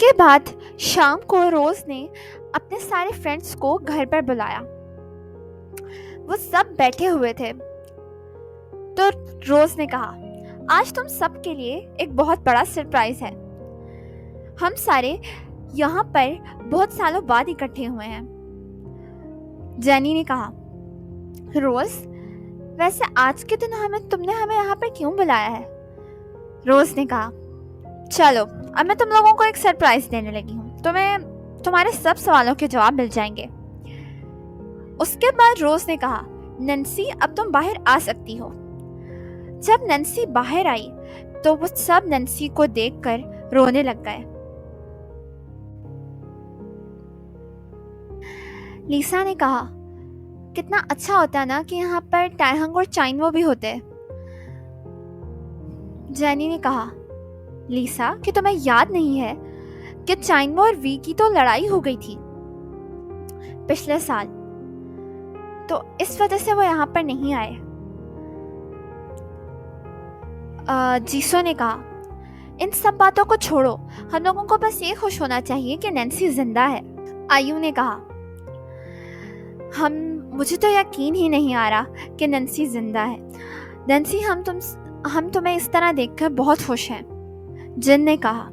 उसके बाद शाम को रोज ने अपने सारे फ्रेंड्स को घर पर बुलाया। वो सब बैठे हुए थे। तो रोज ने कहा, आज तुम सब के लिए एक बहुत बड़ा सरप्राइज है। हम सारे यहाँ पर बहुत सालों बाद इकट्ठे हुए हैं। जेनी ने कहा, रोज, वैसे आज के दिन तुमने हमें यहाँ पर क्यों बुलाया है? रोज ने कहा, चलो अब मैं तुम लोगों को एक सरप्राइज देने लगी हूँ। तुम्हारे सब सवालों के जवाब मिल जाएंगे। उसके बाद रोज ने कहा, नैन्सी, अब तुम बाहर आ सकती हो। जब नैन्सी बाहर आई तो वो सब नैन्सी को देखकर रोने लग गए। लीसा ने कहा, कितना अच्छा होता ना कि यहाँ पर टाइहंग और चाइनवो भी होते। जेनी ने कहा, लीसा, कि तुम्हें याद नहीं है कि चाइनवो और वी की तो लड़ाई हो गई थी पिछले साल, तो इस वजह से वो यहाँ पर नहीं आए। जीसो ने कहा, इन सब बातों को छोड़ो, हम लोगों को बस ये खुश होना चाहिए कि नैन्सी जिंदा है। आयु ने कहा, मुझे तो यकीन ही नहीं आ रहा कि नैन्सी जिंदा है। नैन्सी, हम तुम्हें इस तरह देखकर बहुत खुश हैं। जिन ने कहा,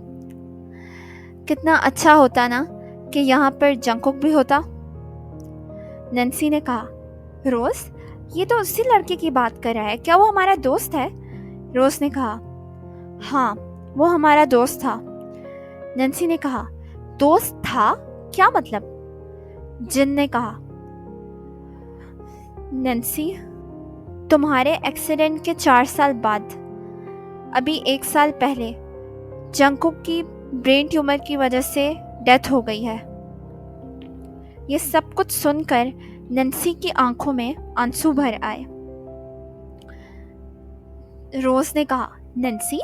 कितना अच्छा होता ना कि यहाँ पर जंगकुक भी होता। नैन्सी ने कहा, रोज, ये तो उसी लड़के की बात कर रहा है, क्या वो हमारा दोस्त है? रोज ने कहा, हाँ, वो हमारा दोस्त था। नैन्सी ने कहा, दोस्त था? क्या मतलब? जिन ने कहा, नैन्सी, तुम्हारे एक्सीडेंट के 4 साल बाद, अभी 1 साल पहले, जंगकुक की ब्रेन ट्यूमर की वजह से डेथ हो गई है। ये सब कुछ सुनकर नैन्सी की आंखों में आंसू भर आए। रोज ने कहा, नैन्सी,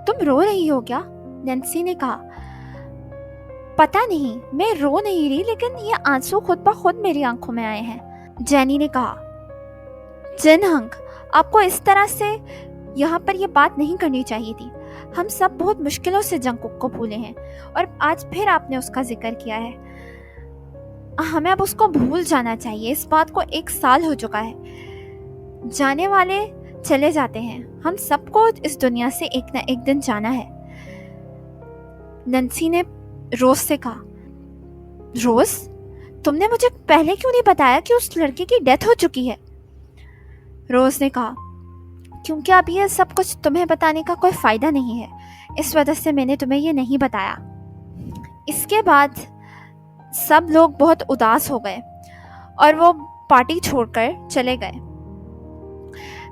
तुम रो रही हो क्या? नैन्सी ने कहा, पता नहीं, मैं रो नहीं रही, लेकिन ये आंसू खुद ब खुद मेरी आंखों में आए हैं। जेनी ने कहा, जिनहंग, आपको इस तरह से यहाँ पर यह बात नहीं करनी चाहिए थी। हम सब बहुत मुश्किलों से जंगकुक को भूले हैं और आज फिर आपने उसका जिक्र किया है। हमें अब उसको भूल जाना चाहिए। इस बात को 1 साल हो चुका है। जाने वाले चले जाते हैं, हम सबको इस दुनिया से एक न एक दिन जाना है। नैन्सी ने रोज से कहा, रोज, तुमने मुझे पहले क्यों नहीं बताया कि उस लड़के की डेथ हो चुकी है? रोज ने कहा, क्योंकि अब ये सब कुछ तुम्हें बताने का कोई फायदा नहीं है, इस वजह से मैंने तुम्हें ये नहीं बताया। इसके बाद सब लोग बहुत उदास हो गए और वो पार्टी छोड़कर चले गए।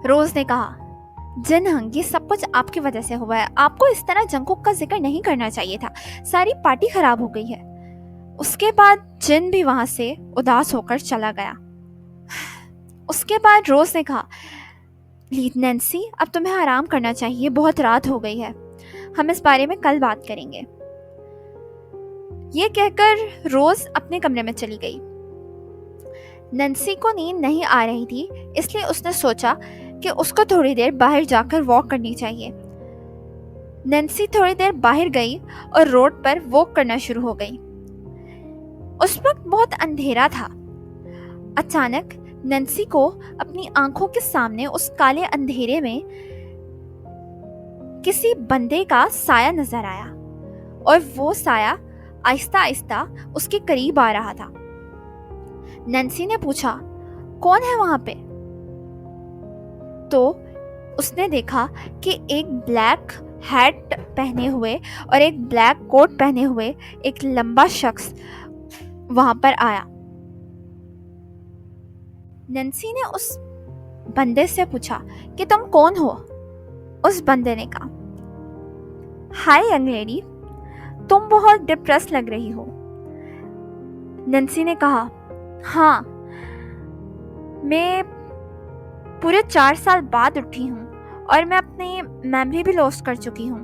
रोज ने कहा, जिनहंग, ये सब कुछ आपकी वजह से हुआ है। आपको इस तरह जंगकुक का जिक्र नहीं करना चाहिए था। सारी पार्टी खराब हो गई है। उसके बाद जिन भी वहां से उदास होकर चला गया। उसके बाद रोज ने कहा, नैन्सी, अब तुम्हें आराम करना चाहिए, बहुत रात हो गई है। हम इस बारे में कल बात करेंगे। ये कहकर रोज अपने कमरे में चली गई। नैन्सी को नींद नहीं आ रही थी, इसलिए उसने सोचा कि उसको थोड़ी देर बाहर जाकर वॉक करनी चाहिए। नैन्सी थोड़ी देर बाहर गई और रोड पर वॉक करना शुरू हो गई। उस वक्त बहुत अंधेरा था। अचानक नैन्सी को अपनी आंखों के सामने उस काले अंधेरे में किसी बंदे का साया नजर आया और वो साया आहिस्ता आहिस्ता उसके करीब आ रहा था। नैन्सी ने पूछा, कौन है वहां पे? तो उसने देखा कि एक ब्लैक हैट पहने हुए और एक ब्लैक कोट पहने हुए एक लंबा शख्स वहां पर आया। नैन्सी ने उस बंदे से पूछा कि तुम कौन हो? उस बंदे ने कहा, हाय यंग लेडी, तुम बहुत डिप्रेस लग रही हो। नैन्सी ने कहा, हाँ, मैं पूरे 4 साल बाद उठी हूँ और मैं अपनी मेमोरी भी लॉस्ट कर चुकी हूँ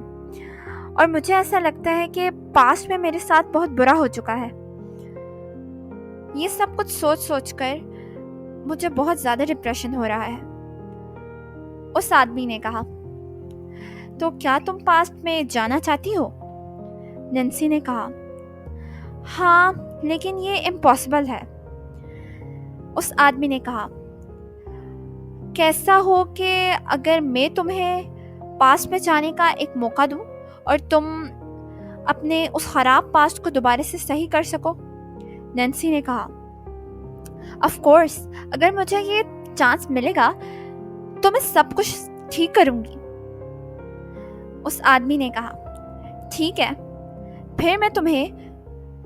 और मुझे ऐसा लगता है कि पास्ट में मेरे साथ बहुत बुरा हो चुका है। ये सब कुछ सोच सोच कर मुझे बहुत ज़्यादा डिप्रेशन हो रहा है। उस आदमी ने कहा, तो क्या तुम पास्ट में जाना चाहती हो? नैन्सी ने कहा, हाँ लेकिन ये इम्पॉसिबल है। उस आदमी ने कहा, कैसा हो कि अगर मैं तुम्हें पास्ट में जाने का एक मौका दूं और तुम अपने उस खराब पास्ट को दोबारा से सही कर सको? नैन्सी ने कहा, ऑफ कोर्स, अगर मुझे ये चांस मिलेगा तो मैं सब कुछ ठीक करूंगी। उस आदमी ने कहा, ठीक है, फिर मैं तुम्हें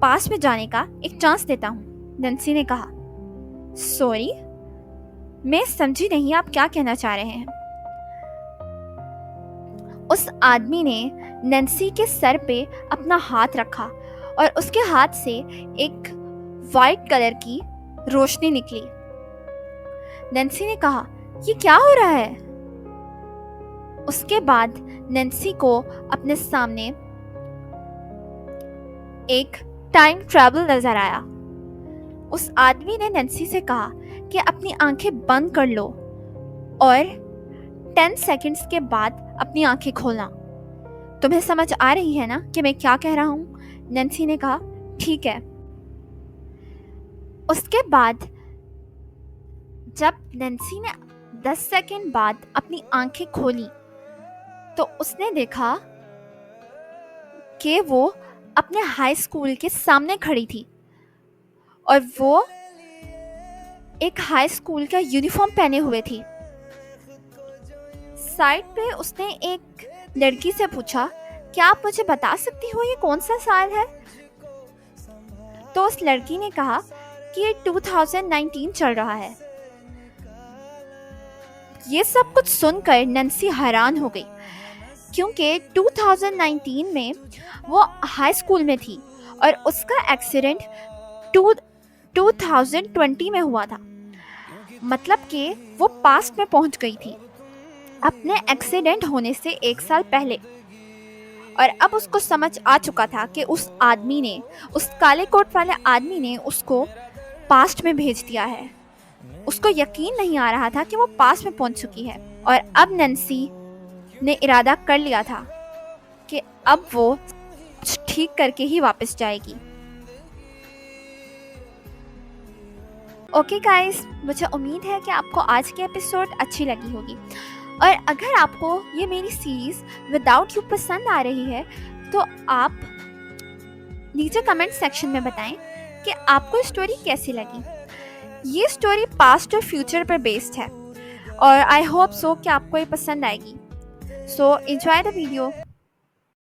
पास्ट में जाने का एक चांस देता हूँ। नैन्सी ने कहा, सॉरी, मैं समझी नहीं आप क्या कहना चाह रहे हैं। उस आदमी ने नैन्सी के सर पे अपना हाथ रखा और उसके हाथ से एक वाइट कलर की रोशनी निकली। नैन्सी ने कहा, ये क्या हो रहा है? उसके बाद नैन्सी को अपने सामने एक टाइम ट्रैवल नजर आया। उस आदमी ने नैन्सी से कहा कि अपनी आंखें बंद कर लो और 10 सेकंड्स के बाद अपनी आंखें खोलना। तुम्हें समझ आ रही है ना कि मैं क्या कह रहा हूँ? नैन्सी ने कहा, ठीक है। उसके बाद जब नैन्सी ने 10 सेकंड बाद अपनी आंखें खोली तो उसने देखा कि वो अपने हाई स्कूल के सामने खड़ी थी और वो एक हाई स्कूल का यूनिफॉर्म पहने हुए थी। साइड पे उसने एक लड़की से पूछा, क्या आप मुझे बता सकती हो ये कौन सा साल है? तो उस लड़की ने कहा कि ये 2019 चल रहा है। ये सब कुछ सुनकर नैन्सी हैरान हो गई क्योंकि 2019 में वो हाई स्कूल में थी और उसका एक्सीडेंट 2020 में हुआ था। मतलब कि वो पास्ट में पहुंच गई थी अपने एक्सीडेंट होने से 1 साल पहले। और अब उसको समझ आ चुका था कि उस आदमी ने, उस काले कोट वाले आदमी ने उसको पास्ट में भेज दिया है। उसको यकीन नहीं आ रहा था कि वो पास्ट में पहुंच चुकी है और अब नैन्सी ने इरादा कर लिया था कि अब वो ठीक करके ही वापस जाएगी। ओके गाइस, मुझे उम्मीद है कि आपको आज की एपिसोड अच्छी लगी होगी और अगर आपको ये मेरी सीरीज़ विदाउट यू पसंद आ रही है तो आप नीचे कमेंट सेक्शन में बताएं कि आपको स्टोरी कैसी लगी। ये स्टोरी पास्ट और फ्यूचर पर बेस्ड है और आई होप सो कि आपको ये पसंद आएगी। So enjoy the video.